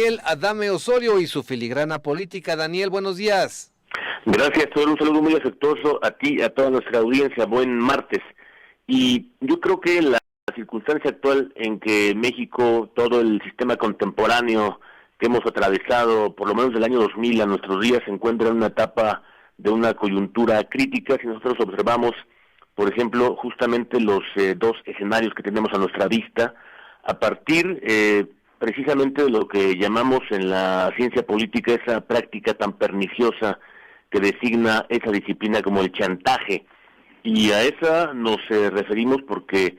Daniel Adame Osorio y su filigrana política. Daniel, buenos días. Gracias, un saludo muy afectuoso a ti y a toda nuestra audiencia. Buen martes. Y yo creo que la circunstancia actual en que México, todo el sistema contemporáneo que hemos atravesado, por lo menos del año 2000 a nuestros días, se encuentra en una etapa de una coyuntura crítica. Si nosotros observamos, por ejemplo, justamente los dos escenarios que tenemos a nuestra vista, a partir precisamente de lo que llamamos en la ciencia política esa práctica tan perniciosa que designa esa disciplina como el chantaje, y a esa nos referimos porque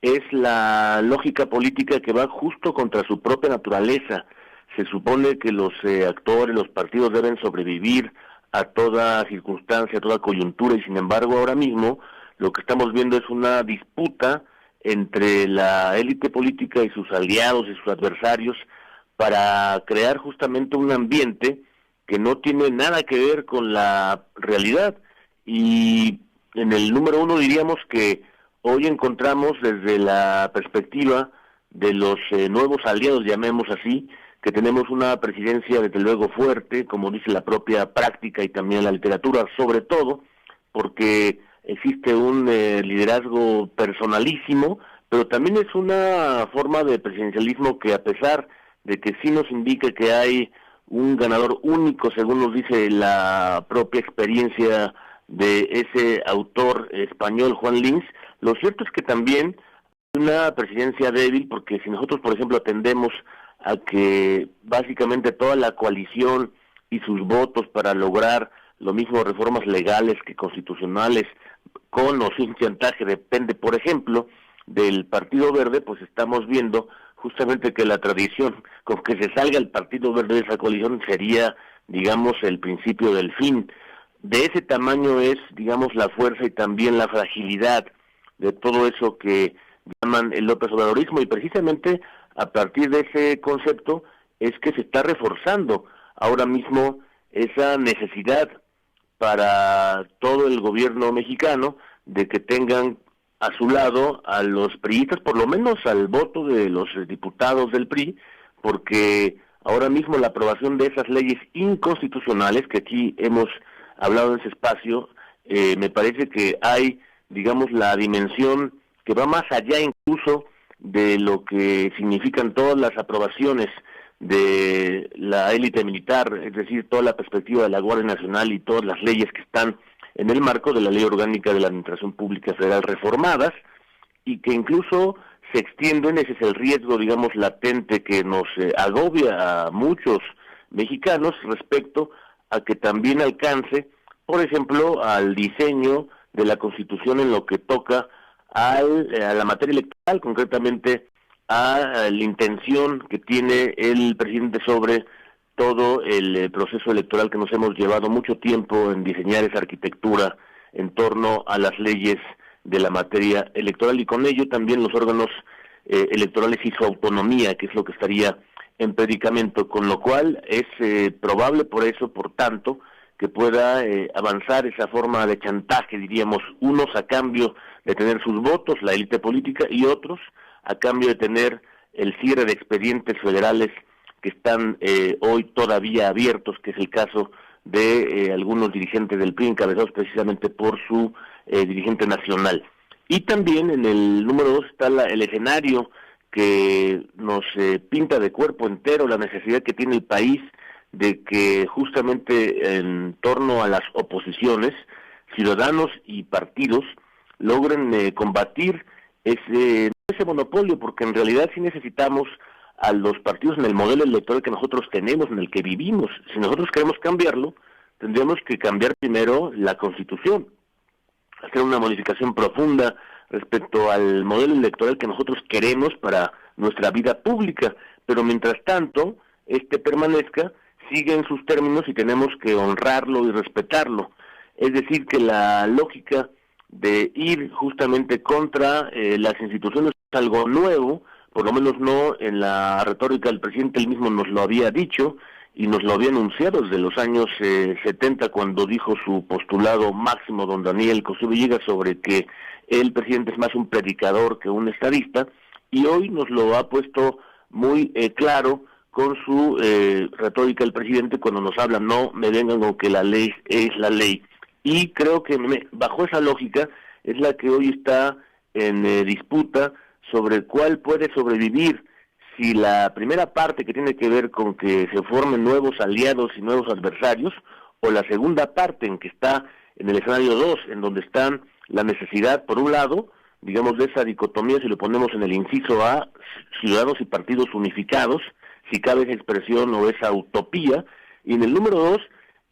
es la lógica política que va justo contra su propia naturaleza. Se supone que los actores, los partidos deben sobrevivir a toda circunstancia, a toda coyuntura, y sin embargo ahora mismo lo que estamos viendo es una disputa entre la élite política y sus aliados y sus adversarios para crear justamente un ambiente que no tiene nada que ver con la realidad. Y en el número uno diríamos que hoy encontramos desde la perspectiva de los nuevos aliados, llamemos así, que tenemos una presidencia desde luego fuerte, como dice la propia práctica y también la literatura, sobre todo porque existe un liderazgo personalísimo, pero también es una forma de presidencialismo que, a pesar de que sí nos indica que hay un ganador único, según nos dice la propia experiencia de ese autor español, Juan Lins, lo cierto es que también hay una presidencia débil, porque si nosotros, por ejemplo, atendemos a que básicamente toda la coalición y sus votos para lograr lo mismo reformas legales que constitucionales, con o sin chantaje, depende, por ejemplo, del Partido Verde, pues estamos viendo justamente que la tradición con que se salga el Partido Verde de esa coalición sería, digamos, el principio del fin. De ese tamaño es, digamos, la fuerza y también la fragilidad de todo eso que llaman el López Obradorismo, y precisamente a partir de ese concepto es que se está reforzando ahora mismo esa necesidad para todo el gobierno mexicano de que tengan a su lado a los priistas, por lo menos al voto de los diputados del PRI, porque ahora mismo la aprobación de esas leyes inconstitucionales, que aquí hemos hablado en ese espacio, me parece que hay, digamos, la dimensión que va más allá incluso de lo que significan todas las aprobaciones de la élite militar, es decir, toda la perspectiva de la Guardia Nacional y todas las leyes que están en el marco de la Ley Orgánica de la Administración Pública Federal reformadas, y que incluso se extienden. Ese es el riesgo, digamos, latente que nos agobia a muchos mexicanos respecto a que también alcance, por ejemplo, al diseño de la Constitución en lo que toca a la materia electoral, concretamente a la intención que tiene el presidente sobre todo el proceso electoral que nos hemos llevado mucho tiempo en diseñar esa arquitectura en torno a las leyes de la materia electoral, y con ello también los órganos electorales y su autonomía, que es lo que estaría en predicamento, con lo cual es probable por eso, por tanto, que pueda avanzar esa forma de chantaje, diríamos, unos a cambio de tener sus votos, la élite política, y otros a cambio de tener el cierre de expedientes federales que están hoy todavía abiertos, que es el caso de algunos dirigentes del PRI, encabezados precisamente por su dirigente nacional. Y también en el número 2 está el escenario que nos pinta de cuerpo entero la necesidad que tiene el país de que justamente en torno a las oposiciones, ciudadanos y partidos logren combatir ese monopolio, porque en realidad sí necesitamos a los partidos en el modelo electoral que nosotros tenemos, en el que vivimos. Si nosotros queremos cambiarlo, tendríamos que cambiar primero la Constitución, hacer una modificación profunda respecto al modelo electoral que nosotros queremos para nuestra vida pública, pero mientras tanto, permanezca, sigue en sus términos y tenemos que honrarlo y respetarlo. Es decir, que la lógica de ir justamente contra las instituciones es algo nuevo, por lo menos no en la retórica del presidente. Él mismo nos lo había dicho y nos lo había anunciado desde los años 70, cuando dijo su postulado máximo, don Daniel Cosío Villegas, sobre que el presidente es más un predicador que un estadista, y hoy nos lo ha puesto muy claro con su retórica del presidente cuando nos habla, no me vengan con que la ley es la ley. Y creo que bajo esa lógica es la que hoy está en disputa sobre cuál puede sobrevivir, si la primera parte que tiene que ver con que se formen nuevos aliados y nuevos adversarios, o la segunda parte en que está en el escenario 2, en donde están la necesidad, por un lado, digamos, de esa dicotomía, si lo ponemos en el inciso A, ciudadanos y partidos unificados, si cabe esa expresión o esa utopía, y en el número 2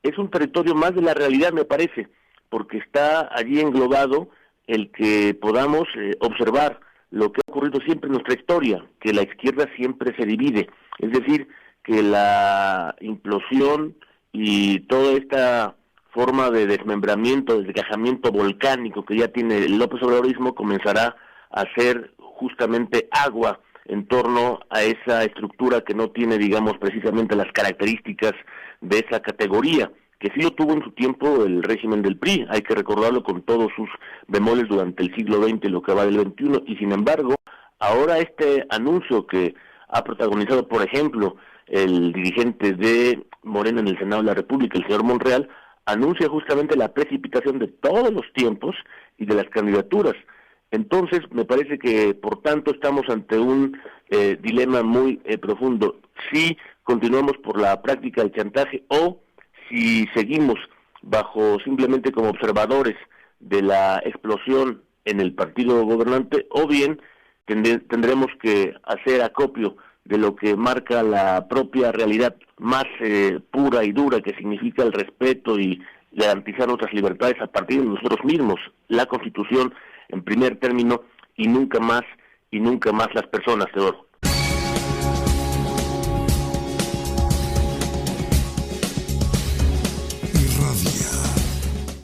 es un territorio más de la realidad, me parece, porque está allí englobado el que podamos observar lo que ha ocurrido siempre en nuestra historia, que la izquierda siempre se divide, es decir, que la implosión y toda esta forma de desmembramiento, desgajamiento volcánico que ya tiene el López Obradorismo comenzará a ser justamente agua en torno a esa estructura que no tiene, digamos, precisamente las características de esa categoría, que sí lo tuvo en su tiempo el régimen del PRI, hay que recordarlo con todos sus bemoles durante el siglo XX y lo que va del XXI, y sin embargo, ahora este anuncio que ha protagonizado, por ejemplo, el dirigente de Morena en el Senado de la República, el señor Monreal, anuncia justamente la precipitación de todos los tiempos y de las candidaturas. Entonces, me parece que, por tanto, estamos ante un dilema muy profundo. Si continuamos por la práctica del chantaje o si seguimos bajo simplemente como observadores de la explosión en el partido gobernante, o bien tendremos que hacer acopio de lo que marca la propia realidad más pura y dura, que significa el respeto y garantizar nuestras libertades a partir de nosotros mismos, la Constitución en primer término, y nunca más las personas, Teodoro.